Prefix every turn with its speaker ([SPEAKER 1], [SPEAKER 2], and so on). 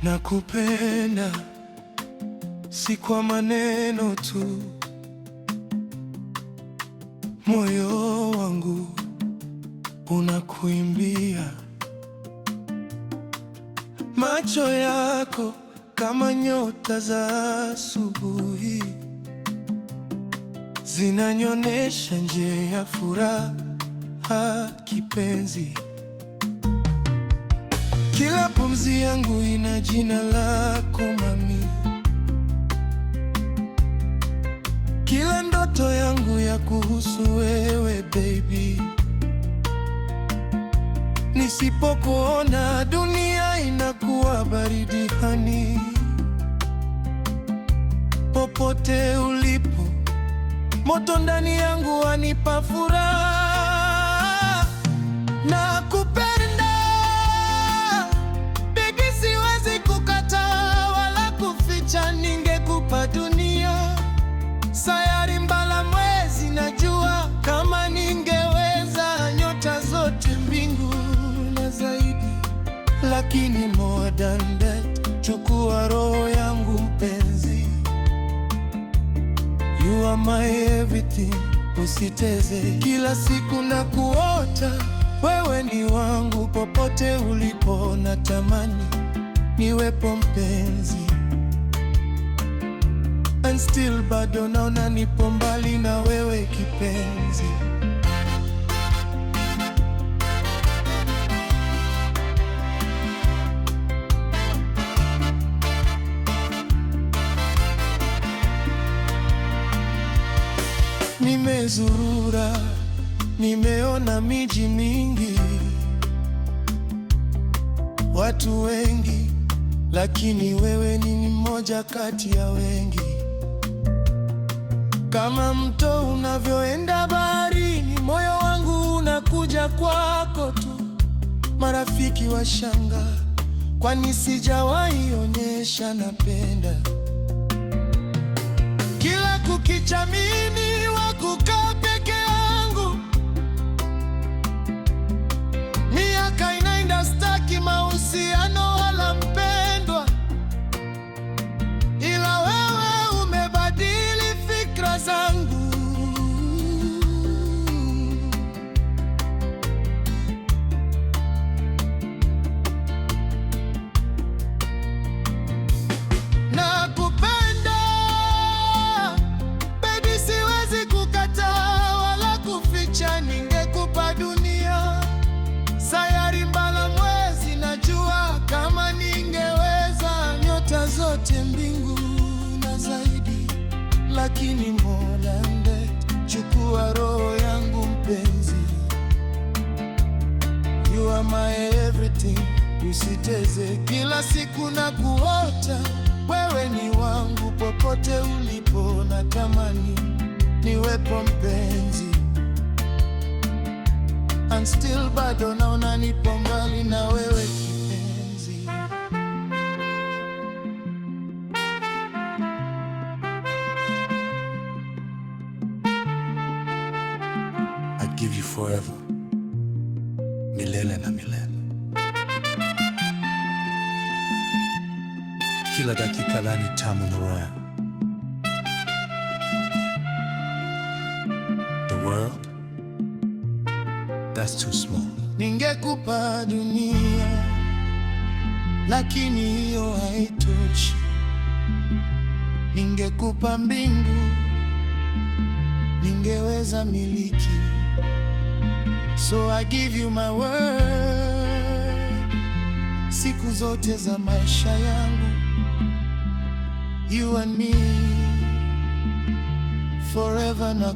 [SPEAKER 1] Nakupenda si kwa maneno tu, moyo wangu unakuimbia. Macho yako kama nyota za asubuhi, zinanionyesha njia ya furaha kipenzi. Kila pumzi yangu ina jina lako mami, kila ndoto yangu ya kuhusu wewe baby. Nisipokuona dunia inakuwa baridi hani. Popote ulipo, moto ndani yangu wanipa furaha. Nakupenda baby, siwezi kukataa wala kuficha. Ningekupa dunia, sayari, mbala, mwezi na jua. Kama ningeweza nyota zote, mbingu na zaidi. Lakini more than that, chukua roho yangu mpenzi. You are my everything, usiteze. Kila siku na kuota, wewe ni wangu. Popote ulipo natamani niwepo mpenzi. And still bado naona nipo mbali na wewe kipenzi. Nimezurura, nimeona miji mingi, watu wengi, lakini wewe ni mmoja kati ya wengi. Kama mto unavyoenda baharini, moyo wangu unakuja kwako tu. Marafiki washanga, kwani sijawahi onyesha napenda. Kila kukicha mimi wakukaa peke yangu, miaka inaenda, staki mahusiano wala mpendwa. Ila wewe umebadili fikra zangu. Nakupenda baby, siwezi kukataa wala kuficha. Ningekupa dunia, sayari, mbala, mwezi na jua. Kama ningeweza nyota zote, mbingu na zaidi. Lakini more than that, chukua roho yangu mpenzi. You are my everything, usiteze. Kila siku na kuota, wewe ni wangu. Popote ulipo natamani niwepo mpenzi. And still bado naona nipo mbali na wewe kipenzi. I give you forever, milele na milele. Kila dakika lani tamu Mariah. The world, that's too small. Ningekupa dunia, lakini hiyo haitoshi. Ningekupa mbingu, ningeweza miliki. So I give you my word, siku zote za maisha yangu. You and me forever na